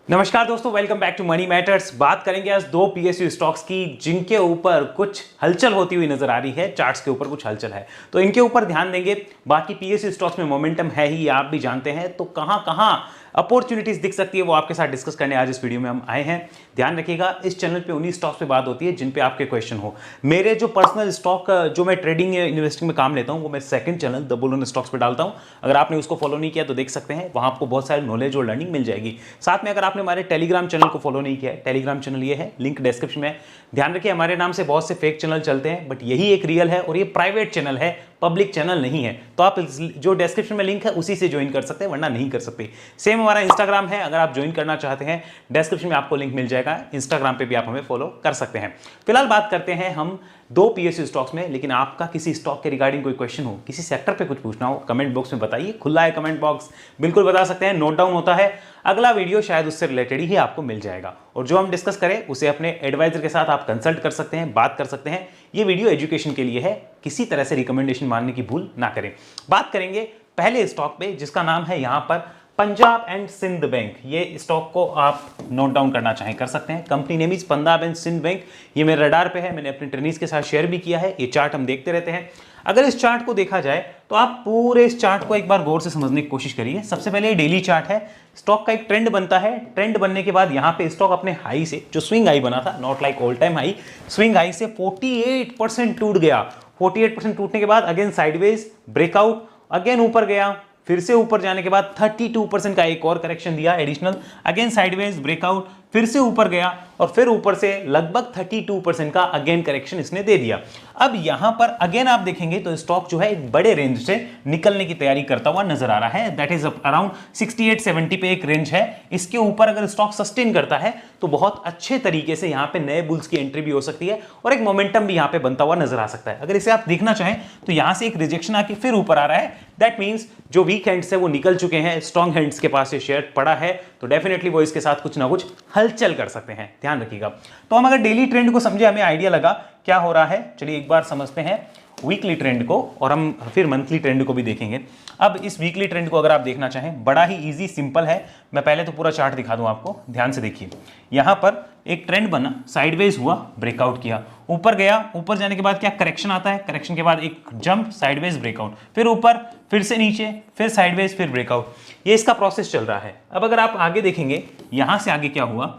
नमस्कार दोस्तों, welcome back to money matters. बात करेंगे आज दो पीएसयू स्टॉक्स की जिनके ऊपर कुछ हलचल होती हुई नजर आ रही है। चार्ट्स के ऊपर कुछ हलचल है तो इनके ऊपर ध्यान देंगे। बाकी पीएसयू स्टॉक्स में मोमेंटम है ही, आप भी जानते हैं, तो कहां कहां अपॉर्चुनिटीज दिख सकती है वो आपके साथ डिस्कस करने आज इस वीडियो में हम आए हैं। ध्यान रखिएगा, इस चैनल पे उन्हीं स्टॉक्स पे बात होती है जिन पे आपके क्वेश्चन हो। मेरे जो पर्सनल स्टॉक जो मैं ट्रेडिंग या इन्वेस्टिंग में काम लेता हूं वो मैं second channel the bull run stocks पे डालता हूं। अगर आपने उसको फॉलो नहीं किया तो देख सकते हैं, वहां आपको बहुत सारे नॉलेज और लर्निंग मिल जाएगी। साथ में अगर आपने हमारे टेलीग्राम चैनल को फॉलो नहीं किया है, टेलीग्राम चैनल ये है, लिंक डिस्क्रिप्शन में। ध्यान रखिए, हमारे नाम से बहुत से फेक चैनल चलते हैं, बट यही एक रियल है और ये प्राइवेट चैनल है, पब्लिक चैनल नहीं है। तो आप जो डिस्क्रिप्शन में लिंक है उसी से ज्वाइन कर सकते हैं, वरना नहीं कर सकते। सेम हमारा इंस्टाग्राम है, अगर आप ज्वाइन करना चाहते हैं डिस्क्रिप्शन में आपको लिंक मिल जाएगा, इंस्टाग्राम पे भी आप हमें फॉलो कर सकते हैं। फिलहाल बात करते हैं हम दो पीएसयू स्टॉक्स में, लेकिन आपका किसी स्टॉक के रिगार्डिंग कोई क्वेश्चन हो, किसी सेक्टर पे कुछ पूछना हो, कमेंट बॉक्स में बताइए। खुला है कमेंट बॉक्स, बिल्कुल बता सकते हैं, नोट डाउन होता है। अगला वीडियो शायद उससे रिलेटेड ही आपको मिल जाएगा और जो हम डिस्कस करें उसे अपने एडवाइजर के साथ आप कंसल्ट कर सकते हैं, बात कर सकते हैं। ये वीडियो एजुकेशन के लिए है, किसी तरह से रिकमेंडेशन मानने की भूल ना करें। बात करेंगे पहले स्टॉक पे जिसका नाम है यहां पर पंजाब एंड सिंध बैंक। ये स्टॉक को आप नोट डाउन करना चाहें कर सकते हैं। Company name is Punjab and Sind bank. ये मेरे रडार पे है, मैंने अपने ट्रेनीज के साथ शेयर भी किया है। ये चार्ट हम देखते रहते हैं। अगर इस चार्ट को देखा जाए तो आप पूरे इस चार्ट को एक बार गौर से समझने की कोशिश करिए। सबसे पहले डेली चार्ट है, स्टॉक का एक ट्रेंड बनता है। ट्रेंड बनने के बाद यहाँ पे स्टॉक अपने हाई से, जो स्विंग हाई बना था, not like all time high, swing high से 48% टूट गया। 48% टूटने के बाद अगेन साइडवेज ब्रेकआउट, अगेन ऊपर गया, फिर से ऊपर जाने के बाद 32% का एक और करेक्शन दिया एडिशनल, अगेन साइडवेज ब्रेकआउट, फिर से ऊपर गया और फिर ऊपर से लगभग 32% का अगेन करेक्शन इसने दे दिया। अब यहां पर अगेन आप देखेंगे तो स्टॉक जो है एक बड़े रेंज से निकलने की तैयारी करता हुआ नजर आ रहा है। दैट इज अराउंड 68-70 पे एक रेंज है। इसके ऊपर अगर स्टॉक सस्टेन करता है तो बहुत अच्छे तरीके से यहां पे नए बुल्स की एंट्री भी हो सकती है और एक मोमेंटम भी यहां पे बनता हुआ नजर आ सकता है। अगर इसे आप देखना चाहें तो यहां से एक रिजेक्शन आके फिर ऊपर आ रहा है। दैट मींस जो वीक हैंड्स है वो निकल चुके हैं, स्ट्रॉन्ग हैंड्स के पास ये शेयर पड़ा है, तो डेफिनेटली वो इसके साथ कुछ ना कुछ हलचल कर सकते हैं। ध्यान रखिएगा। तो हम अगर डेली ट्रेंड को समझे, हमें आइडिया लगा क्या हो रहा है। चलिए एक बार समझते हैं वीकली ट्रेंड को और हम फिर मंथली ट्रेंड को भी देखेंगे। अब इस वीकली ट्रेंड को अगर आप देखना चाहें, बड़ा ही इजी सिंपल है। मैं पहले तो पूरा चार्ट दिखा दूं आपको, ध्यान से देखिए। यहां पर एक ट्रेंड बना, साइडवेज हुआ, ब्रेकआउट किया, ऊपर गया, ऊपर जाने के बाद क्या करेक्शन आता है, करेक्शन के बाद एक जंप, साइडवेज ब्रेकआउट, फिर ऊपर, फिर से नीचे, फिर साइडवेज, फिर ब्रेकआउट। ये इसका प्रोसेस चल रहा है। अब अगर आप आगे देखेंगे, यहां से आगे क्या हुआ,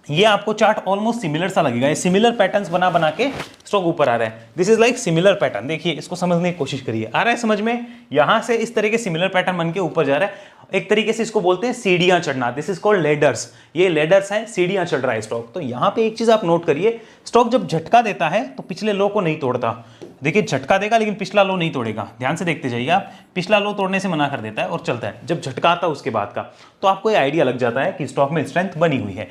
ये आपको चार्ट ऑलमोस्ट सिमिलर सा लगेगा। ये सिमिलर पैटर्न्स बना बना के स्टॉक ऊपर आ रहा है। This is like similar pattern. देखिए, इसको समझने की कोशिश करिए। आ रहा है समझ में? यहां से इस तरह के सिमिलर पैटर्न बन के ऊपर जा रहा है। एक तरीके से इसको बोलते हैं सीढ़ियां चढ़ना। This is called ladders. ये लेडर्स हैं, सीढ़ियां चढ़ रहा है स्टॉक। तो यहां पे एक चीज आप नोट करिए, स्टॉक जब झटका देता है तो पिछले लो को नहीं तोड़ता। देखिए, झटका देगा लेकिन पिछला लो नहीं तोड़ेगा। ध्यान से देखते जाइए आप, पिछला लो तोड़ने से मना कर देता है और चलता है। जब झटका आता है उसके बाद का, तो आपको ये आइडिया लग जाता है कि स्टॉक में स्ट्रेंथ बनी हुई है।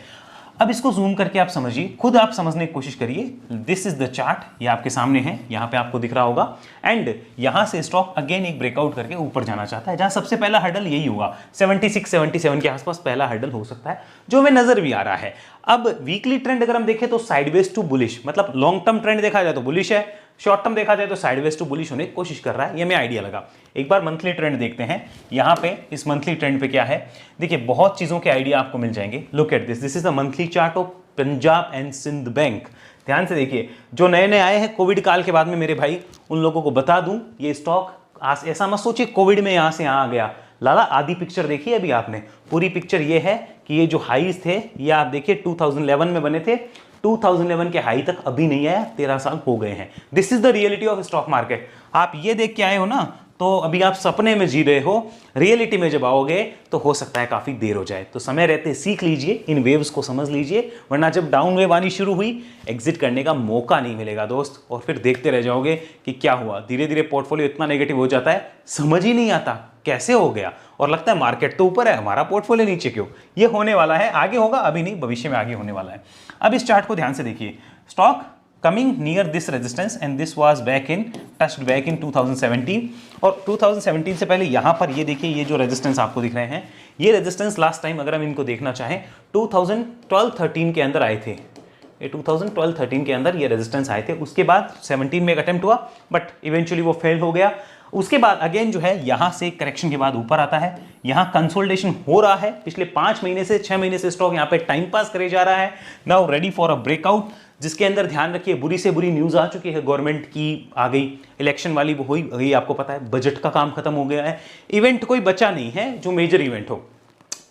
अब इसको जूम करके आप समझिए, खुद आप समझने की कोशिश करिए। दिस इज द चार्ट, ये आपके सामने है, यहां पे आपको दिख रहा होगा। एंड यहां से स्टॉक अगेन एक ब्रेकआउट करके ऊपर जाना चाहता है, जहां सबसे पहला हर्डल यही होगा, 76-77 के आसपास पहला हर्डल हो सकता है, जो हमें नजर भी आ रहा है। अब वीकली ट्रेंड अगर हम देखें तो साइडवेज टू बुलिश, मतलब लॉन्ग टर्म ट्रेंड देखा जाए तो बुलिश है, शॉर्ट टर्म देखा जाए तो साइडवेज टू बुलिश होने की कोशिश कर रहा है। ये हमें आइडिया लगा। एक बार मंथली ट्रेंड देखते हैं। यहां पे इस मंथली ट्रेंड पे क्या है, देखिए बहुत चीजों के आइडिया आपको मिल जाएंगे। Look at this, this is the monthly chart of Punjab and Sind bank. ध्यान से देखिए, जो नए नए आए हैं कोविड काल के बाद में मेरे भाई, उन लोगों को बता दूं, ये स्टॉक ऐसा मत सोचिए कोविड में यहां से यहां आ गया। लाला, आधी पिक्चर देखी अभी आपने। पूरी पिक्चर ये है कि ये जो हाईज थे ये आप देखिए 2011 में बने थे। 2011 के हाई तक अभी नहीं आया, 13 साल हो गए हैं। This is the reality of stock market. आप ये देख के आए हो ना, तो अभी आप सपने में जी रहे हो। रियलिटी में जब आओगे तो हो सकता है काफी देर हो जाए। तो समय रहते सीख लीजिए, इन वेव्स को समझ लीजिए, वरना जब डाउन वेव आनी शुरू हुई एग्जिट करने का मौका नहीं मिलेगा दोस्त। और फिर देखते रह जाओगे कि क्या हुआ। धीरे धीरे पोर्टफोलियो इतना नेगेटिव हो जाता है, समझ ही नहीं आता कैसे हो गया, और लगता है मार्केट तो ऊपर है, हमारा पोर्टफोलियो नीचे क्यों। ये होने वाला है, आगे होगा, अभी नहीं, भविष्य में आगे होने वाला है। अब इस चार्ट को ध्यान से देखिए। Stock coming near this resistance and this was touched back in 2017। और 2017 से पहले यहां पर ये देखिए, ये जो रेजिस्टेंस आपको दिख रहे हैं, ये रेजिस्टेंस लास्ट टाइम अगर हम इनको देखना चाहें 2012-13 के अंदर आए थे। ये 2012-13 के अंदर ये रेजिस्टेंस आए थे। उसके बाद 17 में एक अटेम्प्ट हुआ, बट इवेंचुअली वो फेल हो गया। उसके बाद अगेन जो है यहां से करेक्शन के बाद ऊपर आता है, यहां कंसोलिडेशन हो रहा है, पिछले 5 महीने से 6 महीने से स्टॉक यहां पे टाइम पास करे जा रहा है। Now ready for a breakout, जिसके अंदर ध्यान रखिए बुरी से बुरी न्यूज आ चुकी है, गवर्नमेंट की आ गई, इलेक्शन वाली वो हुई गई, आपको पता है, बजट का काम खत्म हो गया है, इवेंट कोई बचा नहीं है जो मेजर इवेंट हो।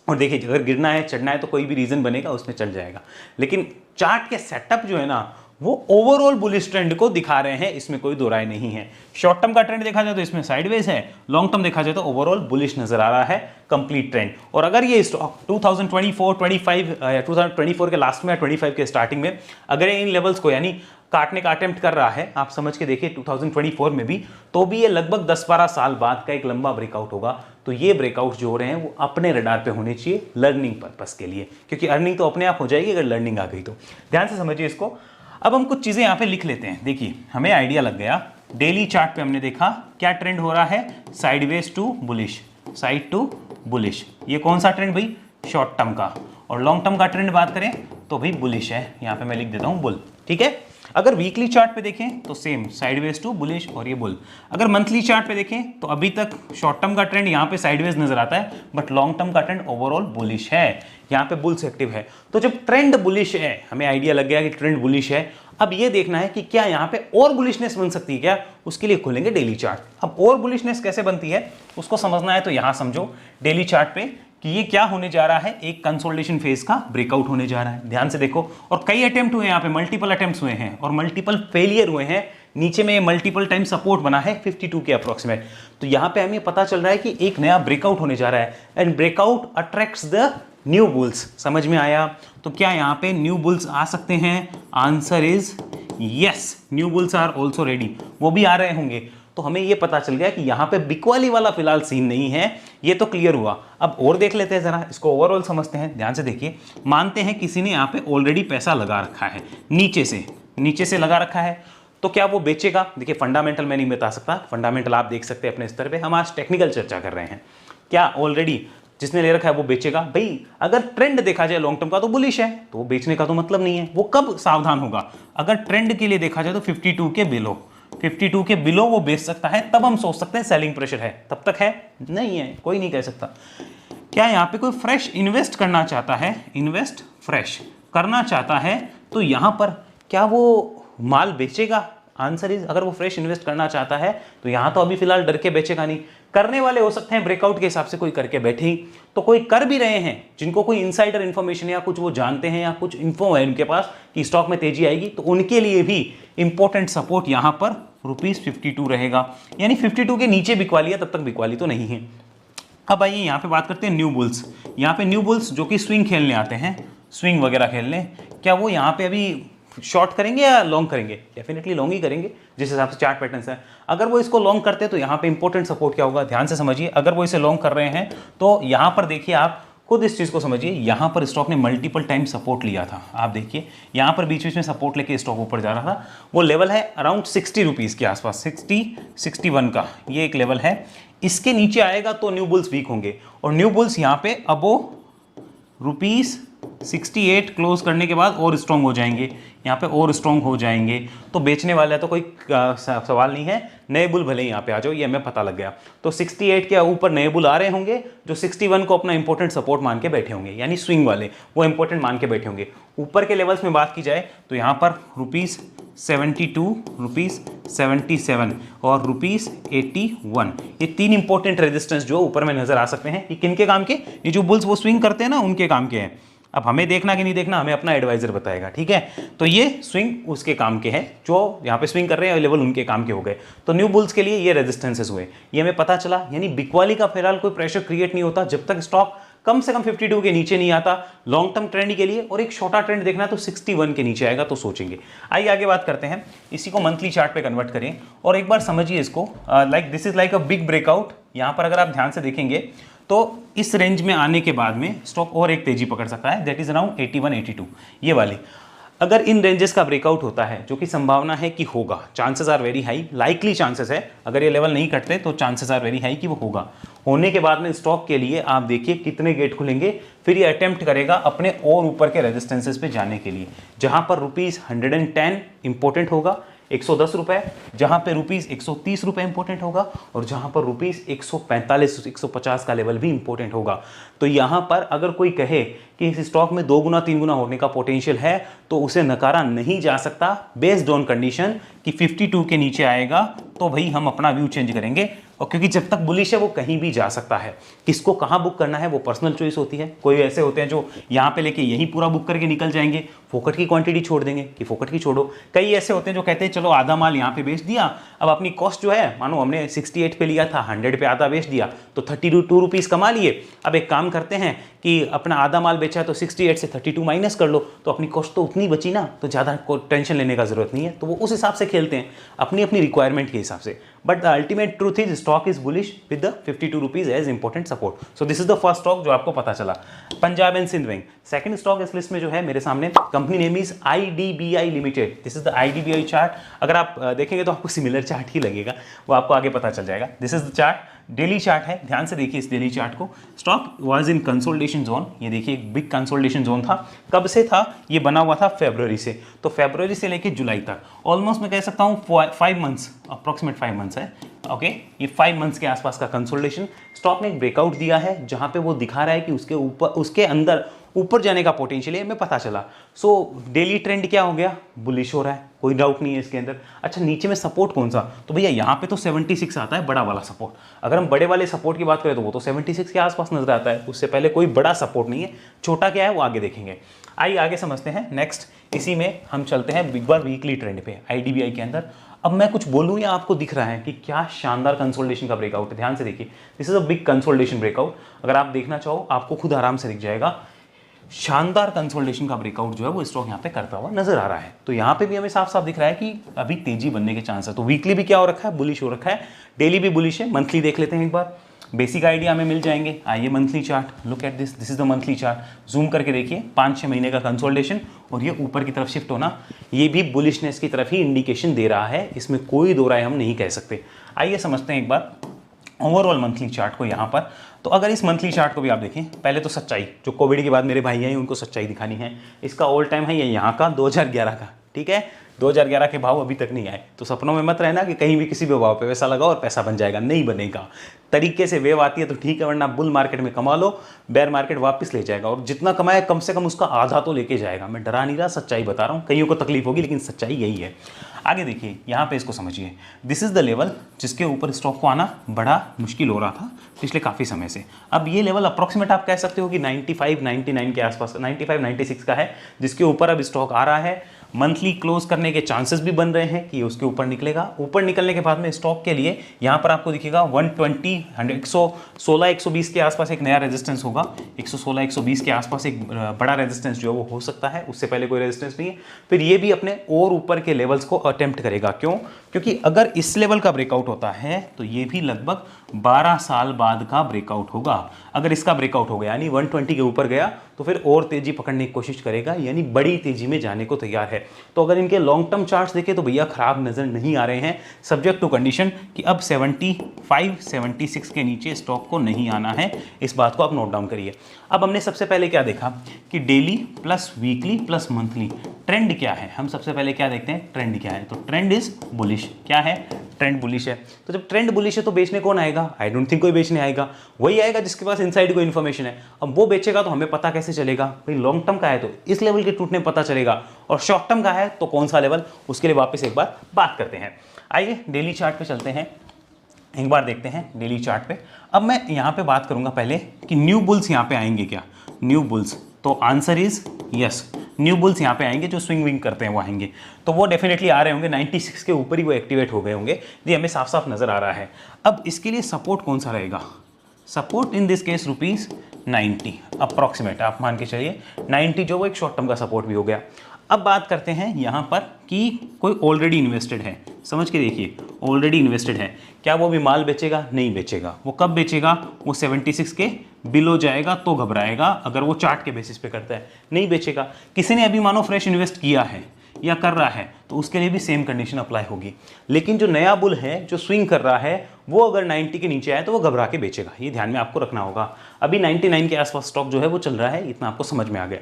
और देखिए अगर गिरना है चढ़ना है तो कोई भी रीजन बनेगा उसमें चल जाएगा, लेकिन चार्ट के सेटअप जो है ना वो ओवरऑल बुलिश ट्रेंड को दिखा रहे हैं, इसमें कोई दो राय नहीं है। शॉर्ट टर्म का ट्रेंड देखा जाए तो इसमें साइडवेज है, लॉन्ग टर्म देखा जाए तो ओवरऑल बुलिश नजर आ रहा है, कंप्लीट ट्रेंड। और अगर ये स्टॉक 2024 के लास्ट में या 25 के स्टार्टिंग में अगर इन लेवल्स को यानी काटने का अटेम्प्ट कर रहा है, आप समझ के देखिए 2024 में भी, तो भी ये लगभग 10-12 साल बाद का एक लंबा ब्रेकआउट होगा। तो ये ब्रेकआउट जो हो रहे हैं वो अपने रडार पे होने चाहिए लर्निंग पर्पस के लिए, क्योंकि अर्निंग तो अपने आप हो जाएगी अगर लर्निंग आ गई तो। ध्यान से समझिए इसको। अब हम कुछ चीजें यहां पे लिख लेते हैं। देखिए हमें आइडिया लग गया, डेली चार्ट पे हमने देखा क्या ट्रेंड हो रहा है, sideways to bullish, side to bullish. ये कौन सा ट्रेंड भाई, शॉर्ट टर्म का। और लॉन्ग टर्म का ट्रेंड बात करें तो भाई बुलिश है, यहां पे मैं लिख देता हूं बुल, ठीक है। अगर वीकली चार्ट पे देखें तो सेम साइडवेज टू बुलिश और ये बुल। अगर मंथली चार्ट पे देखें तो अभी तक शॉर्ट टर्म का ट्रेंड यहाँ पे साइडवेज नजर आता है, बट लॉन्ग टर्म का ट्रेंड ओवरऑल बुलिश है, यहाँ पे बुल्स एक्टिव है। तो जब ट्रेंड बुलिश है, हमें आइडिया लग गया कि ट्रेंड बुलिश है, अब ये देखना है कि क्या यहाँ पे और बुलिशनेस बन सकती है क्या, उसके लिए खोलेंगे डेली चार्ट। अब और बुलिशनेस कैसे बनती है उसको समझना है तो यहाँ समझो डेली चार्ट पे कि ये क्या होने जा रहा है, एक कंसोलिडेशन फेज का ब्रेकआउट होने जा रहा है। ध्यान से देखो, और कई अटेम्प्ट हुए यहाँ पे, मल्टीपल अटेम्प्ट्स हुए हैं और मल्टीपल फेलियर हुए हैं। नीचे में मल्टीपल टाइम सपोर्ट बना है 52 के अप्रोक्सीमेट। तो यहाँ पे हमें पता चल रहा है कि एक नया ब्रेकआउट होने जा रहा है, and breakout attracts the new bulls. समझ में आया? तो क्या यहाँ पे न्यू बुल्स आ सकते हैं? Answer is yes, new bulls are also ready, वो भी आ रहे होंगे। तो हमें ये पता चल गया कि यहाँ पे बिकवाली वाला फिलहाल सीन नहीं है, ये तो क्लियर हुआ। अब और देख लेते हैं जरा, इसको ओवरऑल समझते हैं। ध्यान से देखिए, मानते हैं किसी ने यहाँ पे ऑलरेडी पैसा लगा रखा है, नीचे से लगा रखा है, तो क्या वो बेचेगा? देखिए फंडामेंटल मैं नहीं बता सकता, फंडामेंटल आप देख सकते हैं अपने स्तर पे, हम आज टेक्निकल चर्चा कर रहे हैं। क्या ऑलरेडी जिसने ले रखा है वो बेचेगा? भाई अगर ट्रेंड देखा जाए लॉन्ग टर्म का तो बुलिश है, तो वो बेचने का तो मतलब नहीं है। वो कब सावधान होगा? अगर ट्रेंड के लिए देखा जाए तो 52 के बिलो वो बेच सकता है, तब हम सोच सकते हैं सेलिंग प्रेशर है। तब तक है नहीं है, कोई नहीं कह सकता। क्या यहाँ पे कोई फ्रेश इन्वेस्ट करना चाहता है, इन्वेस्ट फ्रेश करना चाहता है, तो यहाँ पर क्या वो माल बेचेगा? आंसर इज, अगर वो फ्रेश इन्वेस्ट करना चाहता है तो यहाँ तो अभी फिलहाल डर के बेचेगा नहीं। करने वाले हो सकते हैं ब्रेकआउट के हिसाब से कोई करके बैठे ही, तो कोई कर भी रहे हैं जिनको कोई इनसाइडर इन्फॉर्मेशन या कुछ वो जानते हैं या कुछ इन्फो है उनके पास कि स्टॉक में तेजी आएगी, तो उनके लिए भी इंपॉर्टेंट सपोर्ट यहाँ पर ₹52 रहेगा। यानी 52 के नीचे बिकवाली है, तब तक बिकवाली तो नहीं है। अब आइए यहाँ पे बात करते हैं न्यू बुल्स। यहाँ पे न्यू बुल्स जो कि स्विंग खेलने आते हैं, स्विंग वगैरह खेलने, क्या वो यहाँ पे अभी शॉर्ट करेंगे या लॉन्ग करेंगे? डेफिनेटली लॉन्ग ही करेंगे जिस हिसाब से चार्ट पैटर्न्स है। अगर वो इसको लॉन्ग करते हैं तो यहाँ पे इंपॉर्टेंट सपोर्ट क्या होगा, ध्यान से समझिए। अगर वो इसे लॉन्ग कर रहे हैं तो यहाँ पर देखिए, आप खुद इस चीज़ को समझिए, यहाँ पर स्टॉक ने मल्टीपल टाइम सपोर्ट लिया था। आप देखिए यहाँ पर बीच बीच में सपोर्ट लेके स्टॉक ऊपर जा रहा था। वो लेवल है अराउंड 60 रुपीज़ के आसपास, 60-61 का ये एक लेवल है। इसके नीचे आएगा तो न्यू बुल्स वीक होंगे, और न्यू बुल्स यहाँ पे अबो ₹68 क्लोज करने के बाद और स्ट्रॉन्ग हो जाएंगे, यहाँ पे और स्ट्रॉन्ग हो जाएंगे। तो बेचने वाला तो कोई सवाल नहीं है, नए बुल भले ही यहाँ पे आ जाओ, ये हमें पता लग गया। तो 68 के ऊपर नए बुल आ रहे होंगे जो 61 को अपना इंपॉर्टेंट सपोर्ट मान के बैठे होंगे, यानी स्विंग वाले वो इंपॉर्टेंट मान के बैठे होंगे। ऊपर के लेवल्स में बात की जाए तो यहाँ पर ₹72, ₹77 और ₹81, ये 3 इंपॉर्टेंट रेजिस्टेंस जो ऊपर में नजर आ सकते हैं। ये किन के काम के? ये जो बुल्स वो स्विंग करते हैं ना, उनके काम के हैं। अब हमें देखना कि नहीं देखना, हमें अपना एडवाइजर बताएगा, ठीक है। तो ये स्विंग उसके काम के हैं, जो यहाँ पे स्विंग कर रहे हैं, लेवल उनके काम के हो गए। तो न्यू बुल्स के लिए ये रेजिस्टेंसेस हुए, ये हमें पता चला। यानी बिकवाली का फिलहाल कोई प्रेशर क्रिएट नहीं होता जब तक स्टॉक कम से कम 52 के नीचे नहीं आता लॉन्ग टर्म ट्रेंड के लिए। और एक छोटा ट्रेंड देखना है तो 61 के नीचे आएगा तो सोचेंगे। आइए आगे बात करते हैं, इसी को मंथली चार्ट पे कन्वर्ट करें और एक बार समझिए इसको। Like this is like a big breakout. यहाँ पर अगर आप ध्यान से देखेंगे तो इस रेंज में आने के बाद में स्टॉक और एक तेजी पकड़ सकता है, दैट इज अराउंड 81-82 ये वाली। अगर इन रेंजेस का ब्रेकआउट होता है, जो कि संभावना है कि होगा, chances are very high, likely chances है, अगर ये लेवल नहीं कटते तो चांसेस आर वेरी हाई कि वो होगा। होने के बाद में स्टॉक के लिए आप देखिए कितने गेट खुलेंगे, फिर ये अटेम्प्ट करेगा अपने और ऊपर के रेजिस्टेंसेस पे जाने के लिए, जहां पर ₹110 इंपॉर्टेंट होगा, 110 रुपए, जहां पे रुपीस 130 रुपए इंपॉर्टेंट होगा और जहां पर रुपीस 145 150 का लेवल भी इंपॉर्टेंट होगा। तो यहां पर अगर कोई कहे कि इस स्टॉक में 2 गुना 3 गुना होने का पोटेंशियल है तो उसे नकारा नहीं जा सकता बेस्ड ऑन कंडीशन कि 52 के नीचे आएगा तो भाई हम अपना व्यू चेंज करेंगे। और क्योंकि जब तक बुलिश है वो कहीं भी जा सकता है, किसको कहाँ बुक करना है वो पर्सनल चॉइस होती है। कोई ऐसे होते हैं जो यहाँ पे लेके यही पूरा बुक करके निकल जाएंगे, फोकट की क्वांटिटी छोड़ देंगे कि फोकट की छोड़ो। कई ऐसे होते हैं जो कहते हैं चलो आधा माल यहाँ पे बेच दिया, अब अपनी कॉस्ट जो है मानो हमने 68 पे लिया था, 100 पे आधा बेच दिया तो 32 रुपीज़ कमा लिए। अब एक काम करते हैं कि अपना आधा माल बेचा है तो 68 से 32 माइनस कर लो तो अपनी कॉस्ट तो उतनी बची ना, तो ज़्यादा टेंशन लेने का जरूरत नहीं है। तो वो उस हिसाब से खेलते हैं अपनी अपनी रिक्वायरमेंट के हिसाब से। But the ultimate truth is stock is bullish with the 52 rupees as important support. So this is the first stock जो आपको पता चला। Punjab and Sind bank second stock इस लिस्ट में जो है मेरे सामने, company name is IDBI limited. This is the IDBI chart. अगर आप देखेंगे तो आपको सिमिलर चार्ट ही लगेगा, वो आपको आगे पता चल जाएगा। This is the chart, daily chart है, ध्यान से देखिए इस डेली चार्ट को। Stock was in consolidation zone, ये देखिए एक बिग कंसोलिडेशन जोन था। कब से था ये बना हुआ था? फरवरी से। तो फरवरी से लेके जुलाई तक ऑलमोस्ट मैं कह सकता हूँ 5 मंथ्स, अप्रॉक्सीमेट 5 मंथ्स है। ओके, ये 5 मंथ्स के आसपास का कंसोलिडेशन। स्टॉक ने एक ब्रेकआउट दिया है जहां पे वो दिखा रहा है कि उसके ऊपर, उसके अंदर ऊपर जाने का पोटेंशियल है, हमें पता चला। सो डेली ट्रेंड क्या हो गया? बुलिश हो रहा है, कोई डाउट नहीं है इसके अंदर। अच्छा, नीचे में सपोर्ट कौन सा? तो भैया यहाँ पे तो 76 आता है, बड़ा वाला सपोर्ट। अगर हम बड़े वाले सपोर्ट की बात करें तो वो तो 76 के आसपास नजर आता है, उससे पहले कोई बड़ा सपोर्ट नहीं है। छोटा क्या है वो आगे देखेंगे। आइए आगे समझते हैं। नेक्स्ट इसी में हम चलते हैं बिग बार वीकली ट्रेंड पे IDBI के अंदर। अब मैं कुछ बोलूं या आपको दिख रहा है कि क्या शानदार कंसोलिडेशन का ब्रेकआउट है? ध्यान से देखिए, this is a big consolidation breakout. अगर आप देखना चाहो आपको खुद आराम से दिख जाएगा। शानदार कंसोलिडेशन का ब्रेकआउट जो है वो स्टॉक यहाँ पे करता हुआ नजर आ रहा है। तो यहाँ पे भी हमें साफ साफ दिख रहा है कि अभी तेजी बनने के चांस है। तो वीकली भी क्या हो रखा है? बुलिश हो रखा है। डेली भी बुलिश है। मंथली देख लेते हैं एक बार, बेसिक आइडिया हमें मिल जाएंगे। आइए monthly chart, look at this, this is the monthly chart. Zoom करके देखिए, 5-6 महीने का कंसोलिडेशन और ये ऊपर की तरफ शिफ्ट होना, ये भी बुलिशनेस की तरफ ही इंडिकेशन दे रहा है, इसमें कोई दो राय हम नहीं कह सकते। आइए समझते हैं एक बार ओवरऑल मंथली चार्ट को यहाँ पर। तो अगर इस मंथली चार्ट को भी आप देखें, पहले तो सच्चाई, जो कोविड के बाद मेरे भाई हैं उनको सच्चाई दिखानी है। इसका ऑल टाइम है ये यहाँ का 2011 का, ठीक है। 2011 के भाव अभी तक नहीं आए, तो सपनों में मत रहना कि कहीं भी किसी भी भाव पे पैसा लगाओ और पैसा बन जाएगा, नहीं बनेगा। तरीके से वेव आती है तो ठीक है, वरना बुल मार्केट में कमा लो, बेयर मार्केट वापस ले जाएगा और जितना कमाए कम से कम उसका आधा तो लेके जाएगा। मैं डरा नहीं रहा, सच्चाई बता रहा हूँ। कईयों को तकलीफ होगी लेकिन सच्चाई यही है। आगे देखिए, यहाँ पे इसको समझिए। दिस इज द लेवल जिसके ऊपर स्टॉक को आना बड़ा मुश्किल हो रहा था पिछले काफ़ी समय से। अब ये लेवल अप्रॉक्सीमेट आप कह सकते हो कि 95-99 के आसपास, 95-96 का है, जिसके ऊपर अब स्टॉक आ रहा है। मंथली क्लोज करने के चांसेस भी बन रहे हैं कि उसके ऊपर निकलेगा। ऊपर निकलने के बाद में स्टॉक के लिए यहाँ पर आपको दिखेगा 120, 116, 120 के आसपास एक नया रेजिस्टेंस होगा। 116, 120 के आसपास एक बड़ा रेजिस्टेंस जो है वो हो सकता है, उससे पहले कोई रेजिस्टेंस नहीं है। फिर ये भी अपने और ऊपर के लेवल्स को अटेम्प्ट करेगा। क्यों? क्योंकि अगर इस लेवल का ब्रेकआउट होता है तो ये भी लगभग 12 साल बाद का ब्रेकआउट होगा। अगर इसका ब्रेकआउट हो गया यानी 120 के ऊपर गया तो फिर और तेजी पकड़ने की कोशिश करेगा, यानी बड़ी तेजी में जाने को तैयार है। तो अगर इनके लॉन्ग टर्म चार्ट्स देखें तो भैया खराब नजर नहीं आ रहे हैं, सब्जेक्ट टू कंडीशन कि अब 75, 76 के नीचे स्टॉक को नहीं आना है। इस बात को आप नोट डाउन करिए। अब हमने सबसे पहले क्या देखा कि daily plus weekly plus monthly trend क्या है। हम सबसे पहले क्या देखते हैं, ट्रेंड क्या है। तो ट्रेंड इज बुलिश। क्या है? ट्रेंड बुलिश है। तो जब ट्रेंड बुलिश है तो बेचने कौन आएगा? आई डोंट थिंक कोई बेचने आएगा, वही आएगा जिसके पास इनसाइड कोई इन्फॉर्मेशन है। अब वो बेचेगा तो हमें पता कैसे चलेगा? भाई लॉन्ग टर्म का है तो इस लेवल के टूटने पता चलेगा, और शॉर्ट टर्म का है तो कौन सा लेवल, उसके लिए वापस एक बार बात करते हैं। आइए डेली चार्ट पे चलते हैं, एक बार देखते हैं डेली चार्ट पे। अब मैं यहाँ पे बात करूंगा पहले कि न्यू बुल्स यहाँ पे आएंगे क्या, न्यू बुल्स। तो answer is yes, new bulls यहाँ पे आएंगे, जो स्विंग विंग करते हैं वो आएंगे। तो वो डेफिनेटली आ रहे होंगे, 96 के ऊपर ही वो एक्टिवेट हो गए होंगे, ये हमें साफ साफ नजर आ रहा है। अब इसके लिए सपोर्ट कौन सा रहेगा? Support in this case ₹90 approximate, आप मान के चलिए 90, जो वो एक शॉर्ट टर्म का सपोर्ट भी हो गया। अब बात करते हैं यहाँ पर कि कोई ऑलरेडी इन्वेस्टेड है, समझ के देखिए, ऑलरेडी इन्वेस्टेड है, क्या वो भी माल बेचेगा? नहीं बेचेगा। वो कब बेचेगा? वो 76 के बिलो जाएगा तो घबराएगा, अगर वो चार्ट के बेसिस पे करता है नहीं बेचेगा। किसी ने अभी मानो फ्रेश इन्वेस्ट किया है या कर रहा है तो उसके लिए भी सेम कंडीशन अप्लाई होगी। लेकिन जो नया बुल है जो स्विंग कर रहा है वो अगर 90 के नीचे आए तो वो घबरा के बेचेगा, ये ध्यान में आपको रखना होगा। अभी 99 के आसपास स्टॉक जो है वो चल रहा है, इतना आपको समझ में आ गया।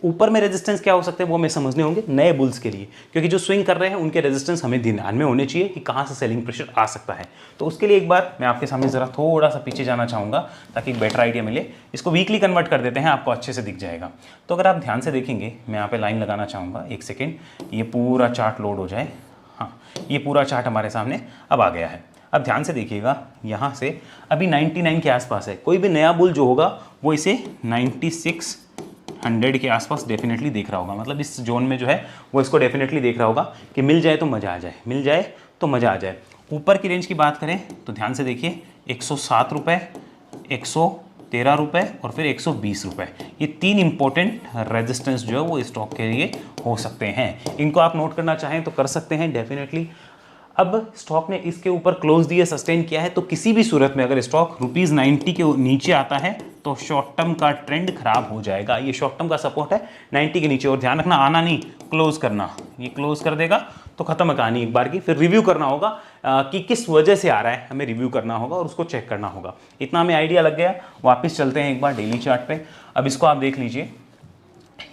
ऊपर में रेजिस्टेंस क्या हो सकते हैं वो हमें समझने होंगे नए बुल्स के लिए, क्योंकि जो स्विंग कर रहे हैं उनके रेजिस्टेंस हमें ध्यान में होने चाहिए कि कहाँ से सेलिंग प्रेशर आ सकता है। तो उसके लिए एक बार मैं आपके सामने ज़रा थोड़ा सा पीछे जाना चाहूँगा ताकि एक बेटर आइडिया मिले। इसको वीकली कन्वर्ट कर देते हैं, आपको अच्छे से दिख जाएगा। तो अगर आप ध्यान से देखेंगे, मैं यहाँ पे लाइन लगाना चाहूँगा, एक सेकेंड, ये पूरा चार्ट लोड हो जाए। हाँ, ये पूरा चार्ट हमारे सामने अब आ गया है। अब ध्यान से देखिएगा, यहाँ से अभी 99 के आसपास है। कोई भी नया बुल जो होगा वो इसे 9600 के आसपास डेफिनेटली देख रहा होगा, मतलब इस जोन में जो है वो इसको डेफिनेटली देख रहा होगा कि मिल जाए तो मज़ा आ जाए, मिल जाए तो मज़ा आ जाए। ऊपर की रेंज की बात करें तो ध्यान से देखिए, 107 रुपये, 113 रुपये और फिर 120 रुपये, ये 3 इंपॉर्टेंट रेजिस्टेंस जो है वो स्टॉक के लिए हो सकते हैं। इनको आप नोट करना चाहें तो कर सकते हैं डेफिनेटली। अब स्टॉक ने इसके ऊपर क्लोज दिए, सस्टेन किया है, तो किसी भी सूरत में अगर स्टॉक ₹90 के नीचे आता है तो शॉर्ट टर्म का ट्रेंड खराब हो जाएगा। ये शॉर्ट टर्म का सपोर्ट है 90 के नीचे, और ध्यान रखना आना नहीं, क्लोज करना। ये क्लोज कर देगा तो खत्म कहानी एक बार की। फिर रिव्यू करना होगा कि किस वजह से आ रहा है, हमें रिव्यू करना होगा और उसको चेक करना होगा। इतना हमें आइडिया लग गया। वापस चलते हैं एक बार डेली चार्ट पे। अब इसको आप देख लीजिए,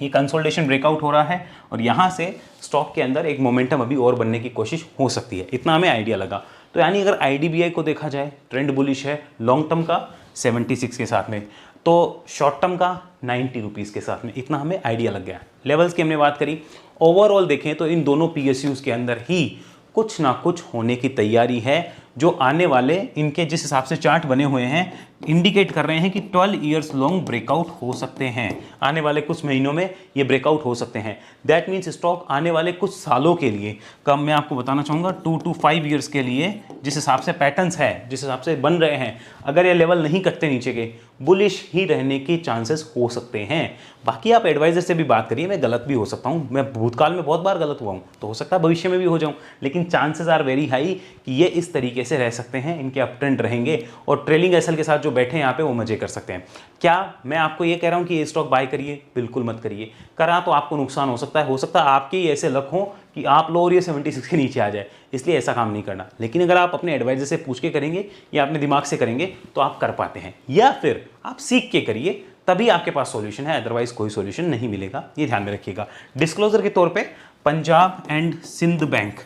ये कंसोलिडेशन ब्रेकआउट हो रहा है और यहाँ से स्टॉक के अंदर एक मोमेंटम अभी और बनने की कोशिश हो सकती है, इतना हमें आइडिया लगा। तो यानी अगर IDBI को देखा जाए, ट्रेंड बुलिश है लॉन्ग टर्म का 76 के साथ में, तो शॉर्ट टर्म का 90 रुपीज़ के साथ में, इतना हमें आइडिया लग गया। लेवल्स की हमने बात करी। ओवरऑल देखें तो इन दोनों PSUs के अंदर ही कुछ ना कुछ होने की तैयारी है, जो आने वाले इनके जिस हिसाब से चार्ट बने हुए हैं इंडिकेट कर रहे हैं कि 12 ईयर्स लॉन्ग ब्रेकआउट हो सकते हैं। आने वाले कुछ महीनों में ये ब्रेकआउट हो सकते हैं। दैट मीन्स स्टॉक आने वाले कुछ सालों के लिए, कम मैं आपको बताना चाहूँगा 2 to 5 ईयर्स के लिए, जिस हिसाब से पैटर्न्स है, जिस हिसाब से बन रहे हैं, अगर ये लेवल नहीं कटते नीचे के, बुलिश ही रहने के चांसेस हो सकते हैं। बाकी आप एडवाइजर से भी बात करिए, मैं गलत भी हो सकता हूँ, मैं भूतकाल में बहुत बार गलत हुआ हूँ, तो हो सकता है भविष्य में भी हो जाऊँ, लेकिन चांसेस आर वेरी हाई कि ये इस तरीके से रह सकते हैं, इनके अप ट्रेंड रहेंगे और ट्रेलिंग एसएल के साथ जो बैठे हैं यहाँ पे वो मजे कर सकते हैं। क्या मैं आपको ये कह रहा हूँ कि ये स्टॉक बाय करिए? बिल्कुल मत करिए। करा तो आपको नुकसान हो सकता है आपके ही ऐसे लक हो कि आप लो और ये 76 के नीचे आ जाए, इसलिए ऐसा काम नहीं करना। लेकिन अगर आप अपने एडवाइजर से पूछ के करेंगे या अपने दिमाग से करेंगे तो आप कर पाते हैं, या फिर आप सीख के करिए, तभी आपके पास सॉल्यूशन है, अदरवाइज कोई सॉल्यूशन नहीं मिलेगा, ये ध्यान में रखिएगा। डिस्क्लोजर के तौर पे पंजाब एंड सिंध बैंक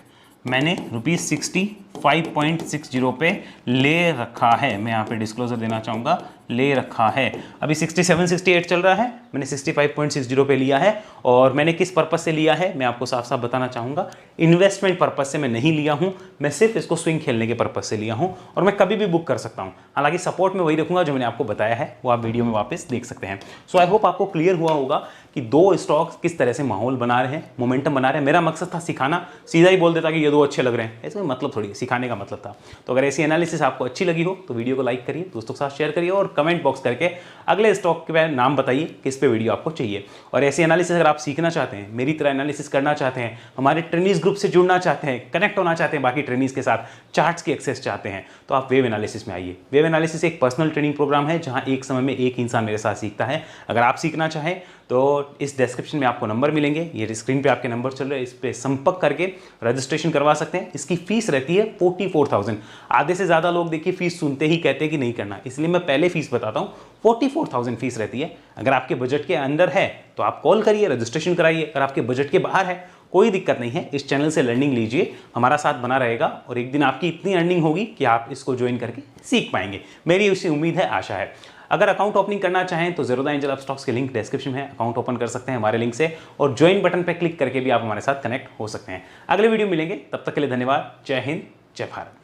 मैंने ₹65.60 पे ले रखा है, मैं यहाँ पे डिस्क्लोजर देना चाहूँगा, ले रखा है। अभी 67-68 चल रहा है, मैंने 65.60 पे लिया है। और मैंने किस पर्पस से लिया है मैं आपको साफ साफ बताना चाहूँगा, इन्वेस्टमेंट पर्पस से मैं नहीं लिया हूँ, मैं सिर्फ इसको स्विंग खेलने के पर्पस से लिया हूँ और मैं कभी भी बुक कर सकता हूँ। हालांकि सपोर्ट में वही रखूँगा जो मैंने आपको बताया है, वो आप वीडियो में वापस देख सकते हैं। सो आई होप आपको क्लियर हुआ होगा कि दो स्टॉक्स किस तरह से माहौल बना रहे हैं, मोमेंटम बना रहे हैं। मेरा मकसद था सिखाना, सीधा ही बोल देता कि ये दो अच्छे लग रहे हैं, ऐसे मतलब थोड़ी, सिखाने का मतलब था। तो अगर ऐसी एनालिसिस आपको अच्छी लगी हो तो वीडियो को लाइक करिए, दोस्तों के साथ शेयर करिए और कमेंट बॉक्स करके अगले स्टॉक के नाम बताइए किस पे वीडियो आपको चाहिए। और ऐसी एनालिसिस अगर आप सीखना चाहते हैं, मेरी तरह एनालिसिस करना चाहते हैं, हमारे ट्रेनीज ग्रुप से जुड़ना चाहते हैं, कनेक्ट होना चाहते हैं बाकी ट्रेनीज के साथ, चार्ट्स की एक्सेस चाहते हैं, तो आप वेव एनालिसिस में आइए। वेव एनालिसिस एक पर्सनल ट्रेनिंग प्रोग्राम है जहां एक समय में एक इंसान मेरे साथ सीखता है। अगर आप सीखना चाहें तो इस डिस्क्रिप्शन में आपको नंबर मिलेंगे, ये स्क्रीन पे आपके नंबर चल रहे हैं, इस पे संपर्क करके रजिस्ट्रेशन करवा सकते हैं। इसकी फीस रहती है 44,000। आधे से ज़्यादा लोग देखिए फीस सुनते ही कहते हैं कि नहीं करना, इसलिए मैं पहले फीस बताता हूँ। 44,000 फीस रहती है। अगर आपके बजट के अंदर है तो आप कॉल करिए, रजिस्ट्रेशन कराइए। अगर आपके बजट के बाहर है कोई दिक्कत नहीं है, इस चैनल से लर्निंग लीजिए, हमारा साथ बना रहेगा और एक दिन आपकी इतनी अर्निंग होगी कि आप इसको ज्वाइन करके सीख पाएंगे। मेरी उससे उम्मीद है, आशा है। अगर अकाउंट ओपनिंग करना चाहें तो ज़ेरोधा एंजल अपस्टॉक्स के लिंक डिस्क्रिप्शन में है, अकाउंट ओपन कर सकते हैं हमारे लिंक से और ज्वाइन बटन पर क्लिक करके भी आप हमारे साथ कनेक्ट हो सकते हैं। अगले वीडियो मिलेंगे, तब तक के लिए धन्यवाद। जय हिंद, जय भारत।